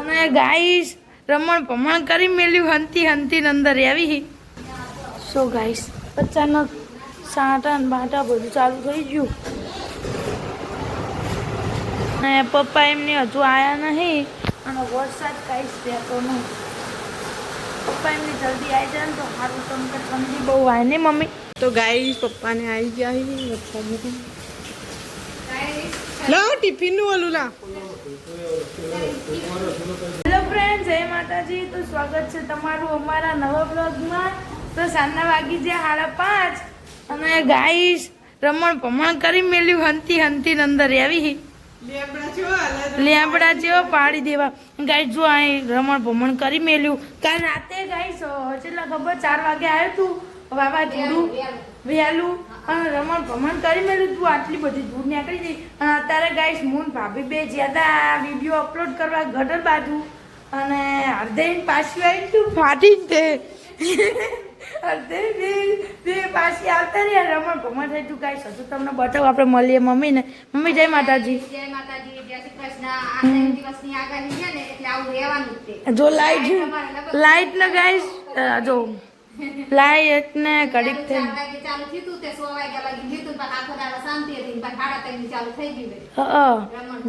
અને ગાઈસ રમણ ભમણ કરી મેલ્યું હંતી હંતી અંદર આવી. સો ગાઈસ અચાનક સાટા ને બાટા બધું ચાલુ થઈ ગયું અને પપ્પા એમને હજુ આયા નહીં અને વરસાદ કાંઈ રહેતો નહીં. પપ્પા એમની જલ્દી આવી જાય ને તો સારું. તમને ઠંડી બહુ આવે ને મમ્મી? તો ગાઈસ પપ્પાને આવી ગયા વરસાદ. લાવ ટિફિન નું ઓલું લા. હેલો ફ્રેન્ડ, જય માતાજી. તો સ્વાગત છે તમારું અમારા નવા બ્લોગમાં. તો સાંજના વાગી ગયા 5:30 અને ગાઈસ રમણ ભમણ કરી મેલ્યું હંતી હંતી અંદર આવી. લેબડા જેવો પાડી દેવા. ગાઈસ જો આ રમણ ભમણ કરી મેલ્યું. કાલ રાતે ગાઈસ કેટલા ખબર 4 વાગે આવ્યું તું વાવાઝોડું વહેલું અને રમણ ભમણ કરી મેલ્યું તું. આટલી બધી દૂર નીકળી ગઈ અને અત્યારે ગાઈસ મૂન ભાભી બે જ્યાદા વિડીયો અપલોડ કરવા ગટર બાજુ અને અડધે પાછી આવી તું ફાટી જ તે અડધે બે પાછી આવતા રહ્યા રમણ ભમણ થઈ તું. ગાઈસ હજુ તમને બતાવું. આપણે મળીએ મમ્મી ને. મમ્મી જય માતાજી. જો લાઈટ ને ગાઈસ જો લાઈટ ને કડીક થઈ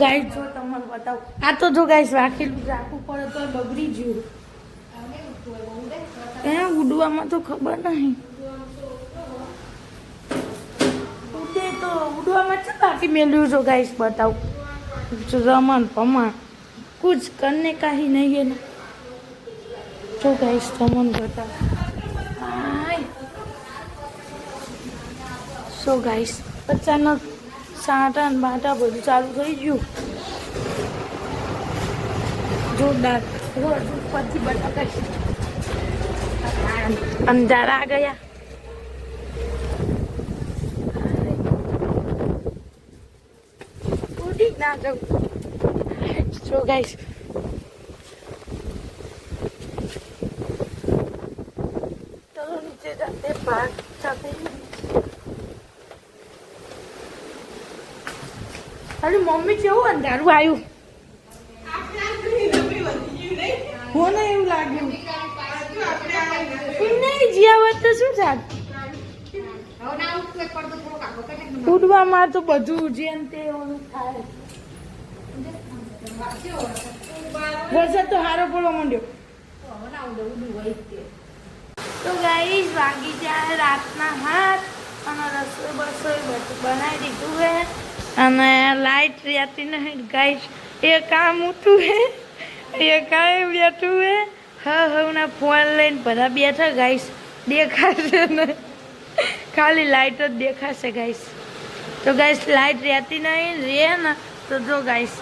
ગાઈસ જો તમને બતાવું. આ તો જો ગાઈસ રાખેલું રાખવું પડે તો બગડી ગયું. ઉડવામાં તો ખબર નહીં. ઉડે તો ઉડવામાં છે બાકી મેલ્યું જો ગાઈસ બતાવું. રમણ ભમણ कुछ करने का ही नहीं है ना. तो गाइस रमन बता सो गाइस अचानक साटा ने बाटा બધું ચાલુ થઈ ગયું જોરદાર. પછી બટા અંધારા આ ગયા. ઉડી ના જાઉં. So guys, चलो नीचे जाते पार्क जाते. अरे मम्मी કેવું અંધારું આવ્યું. મને એવું લાગ્યું નહીં જ્યાં વાત તો શું થાત ઉડવામાં તો બધું જેમ તે ઓલું થાય. વરસાદ તો હારો પડવા માંડ્યો. તો ગાઈસ વાગી જાય રાતના 7 અને રસોઈ બસોઈ બધું બનાવી દીધું હે અને લાઈટ રહેતી નહીં ગાઈસ. એ કામ ઊઠું હે એ કાંઈ બેઠું હે. હવના ફોન લઈને બધા બેઠા ગાઈસ. દેખાશે ને ખાલી લાઈટ જ દેખાશે ગાઈસ. તો ગાઈસ લાઈટ રહેતી નહીં રે ને તો જો ગાઈસ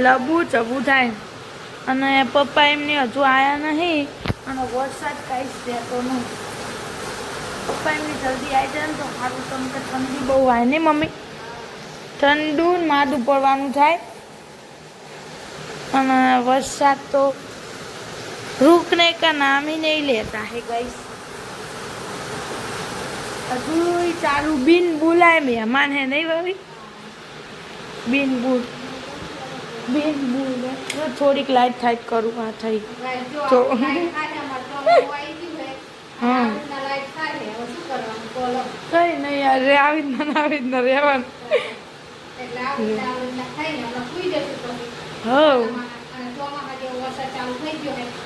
લબું ચબું થાય અને પપ્પા એમને હજુ આવ્યા નહીં અને વરસાદ કાંઈ જ રહેતો નહીં. પપ્પા એમની જલ્દી આવી જાય ને તો સારું. તમને ઠંડી બહુ આવે ને મમ્મી? ઠંડુ માથું પડવાનું થાય અને વરસાદ તો रुकने का नाम ही नहीं लेता है गाइस. हजू चालू बिन बुलाए मेहमान है नहीं भाभी. बिन बुल થોડીક લાઈટ થાય કરું. આ થઈ તો હા કઈ નહીં યાર આવી જ ના રહેવાનું.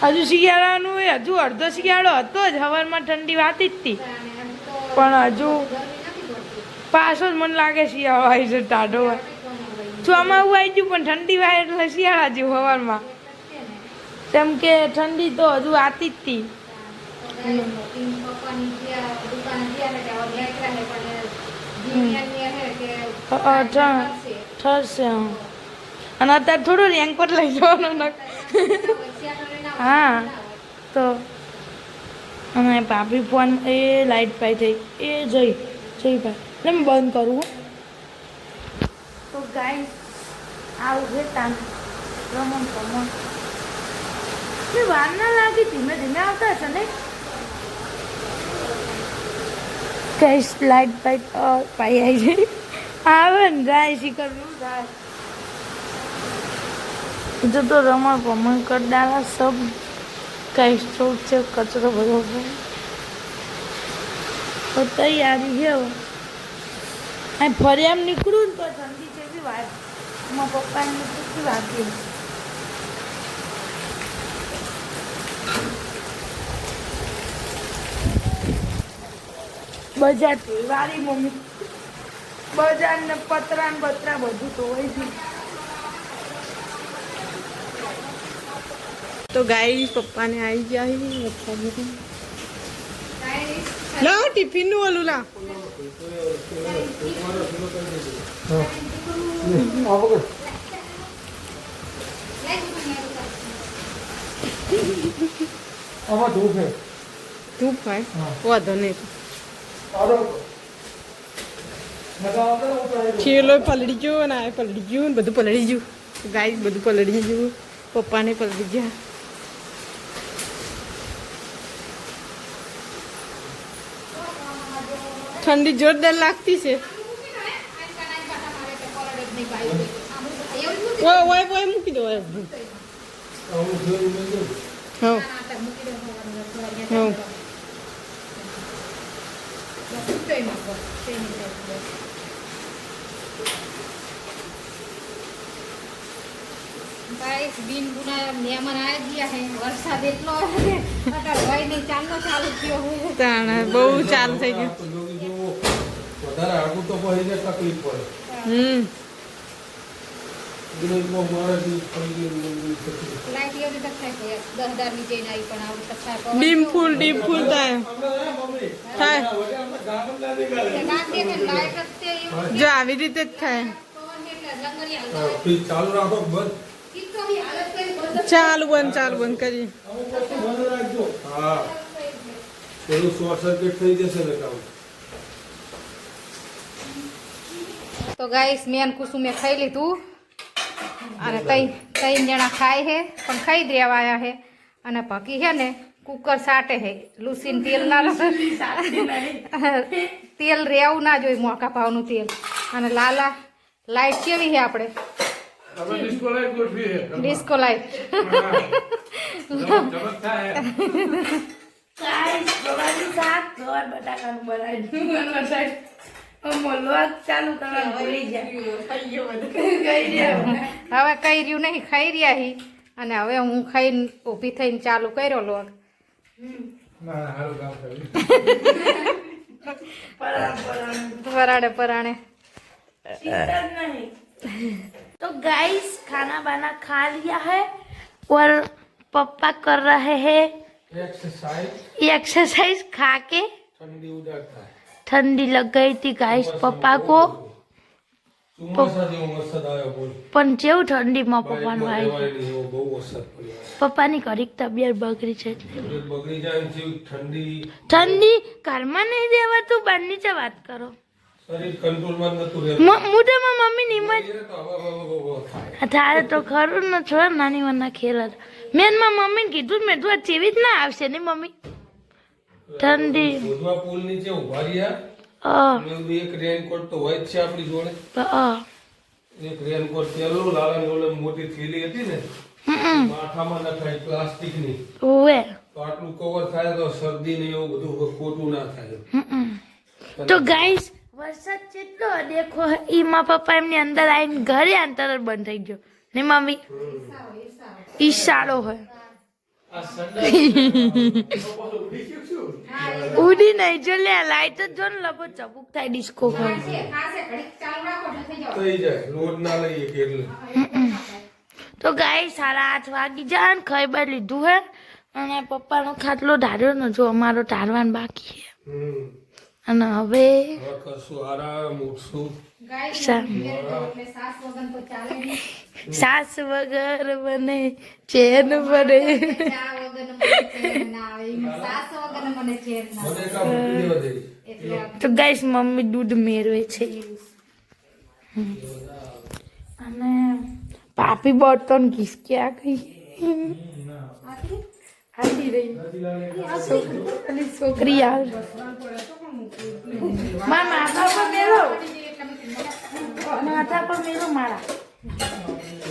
હજુ શિયાળાનું હજુ અડધો શિયાળો હતો જ. હવારમાં ઠંડી વાતી જ હતી પણ હજુ પાછો જ મને લાગે શિયાળો આવી છે ટાઢો હોય. ચોમાવું આવી ગયું પણ ઠંડી વાય એટલે શિયાળા જેવું હવારમાં. કેમ કે ઠંડી તો હજુ આતી જ હતી. ઠરશે અને અત્યારે થોડું રેનકોટ લઈ જવાનું. હા તો અને ભાભી ફોન એ લાઈટ પાઈ થઈ એ જઈ ભાઈ એટલે મેં બંધ કરું. તો ગાઈસ આવું છે તાન રમણ ભમણ. વાર ના લાગી ધીમે ધીમે આવતા હશે ને ગાઈસ. લાઈટ પાઈ આવી જાય આવે ને જાય શી કરવું જાય. जो तो रमा कमन कर डाला सब का स्टोर से कचरा भरो है तो तैयारी है वो फरी आम निकलूँ तो ठंडी से भी बात माँ पप्पा ने की बात है बजार वाली मम्मी बजार ने पतरा ने बतरा બધું તો હોય છે तो गाइस पप्पा ने आई गया ही अच्छा मुझे ला टिफिन नु वालू ला धूप है वादो नहीं छेलो पलड़ी जो ना पलड़ी जो બધું પલળી ગયું ગાઈસ બધું પલળી ગયું પપ્પાને પલળી ગયા ठंडी जोरदार लगती है वो मूकी दो हाँ हाँ गाइस बीन बुना मेहमान आ गया है वरसाद એટલો અટલ ભાઈ ને ચાલુ થયો હોય તાણા બહુ ચાલુ થઈ ગયું વધારે આગળ તો પડીને તકલીફ પડે દિનેશનો મારાથી પડી લાઈટ એવી તક થાય છે 10,000 ની ચેન આવી પણ આવું તક ડીમ ફૂલ થાય થાય ગામ દેખે લાઈટ જ તે જો આવી રીતે જ થાય પવન એટલે લંગરી હાલતો ફ્રીજ ચાલુ રાખો બંધ કિતો ની હાલત કરી ચાલુ બંધ કરી બંધ રાખજો હા પેલું શોર્ટ સર્કિટ થઈ જશે ને કામ તો ગાઈસ મેન કુસુમે ખાઈ લીધું અને ત્રણ જણા ખાય છે પણ ખાઈ દેવા આવ્યા છે અને ભકી છે ને કુકર સાટે છે લૂસીને તેલ ના તેલ રેવું ના જોઈએ મોકા ભાવનું તેલ અને લાલા લાઈટ કેવી છે આપણે ડિસ્કો લાઈટ ગાઈસ બગાડી શાક ઘર બટાકાનું બનાવ્યું મોલવા ચાલુ કરવાનું ભૂલી જાય હવે કઈ રહ્યું નહીં ખાઈ રહ્યા હી અને હવે હું ખાઈને ઊભી થઈને ચાલુ કર્યો લોગ પરાણે तो गाइस खाना बाना खा लिया है और पापा कर रहे हैं एक्सरसाइज खा के ठंडी उड़ता है ठंडी लग गई थी गाइस पापा को પણ જેવું ઠંડીમાં પપ્પાનું આવી પપ્પાની ઘડીક તબિયત બગડી છે ઠંડી ઘરમાં નહીં રહેવાતું બહારની જ વાત કરો મોઢામાં મમ્મી નિમજ તારે તો ખરું ન છો નાની મના ખેલ મેં મમ્મીને કીધું મેં તું જેવી જ ના આવશે ને મમ્મી ઠંડી પુલ નીચે ઉભા રહ્યા એક રેનકોટ તો હોય જ છે આપણી જોડે એક રેનકોટ પેલો લાલા જોડે મોટી થેલી હતી ને માથામાં નખાય પ્લાસ્ટિકની ઓવે તો આટલું કવર થાય તો શરદી ને એવું બધું ખોટું ના થાય તો ગાઈસ વરસાદ જેટલો દેખો ઈમાં પપ્પા એમની અંદર આવીને ઘરે અંતર બંધ થઈ ગયો ને મમ્મી ઈશાળો હોય ઉડી નહીં જો લે લાઈટ જ જો ને લગો ચબુક થાય ડિસ્કો હોય થઈ જાય રોજ ના લઈએ એટલે તો ગાય 8:30 વાગી જાય ને ખાઈ બાઈ લીધું હે અને પપ્પાનો ખાટલો ઢાર્યો ને જો અમારો ઢારવાનું બાકી છે અને હવે કરશું આરામ ઉઠશું સાસ વગર બને ચેન પડે તો ગાઈસ મમ્મી દૂધ મેળવે છે અને પાપી બર્તન ઘીસકે આ ગઈ હાલી રહી છોકરી યાર માથા પર મેળો માથા પર મેળો મારા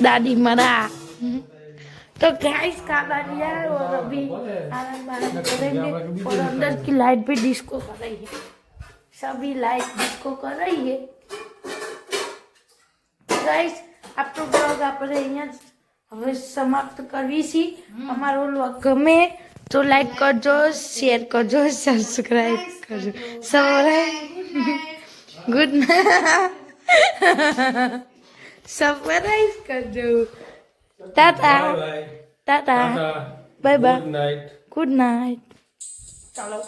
દાદી મારા तो गाइस काबारिया और अभी आनंद आनंद करेंगे और अंदर की लाइट भी डिस्को कर रही है, सभी लाइट डिस्को कर रही है। ગાઈસ આપણો બ્લોગ આપણે અહીંયા જ હવે સમાપ્ત કરવી છે। અમારો બ્લોગ ગમે તો લાઈક કરજો, શેર કરજો, સબસ્ક્રાઇબ કરજો, ગુડ નાઇટ, સરપ્રાઈઝ કરજો। Tata Tata, bye bye, good night. Good night, ચાલો।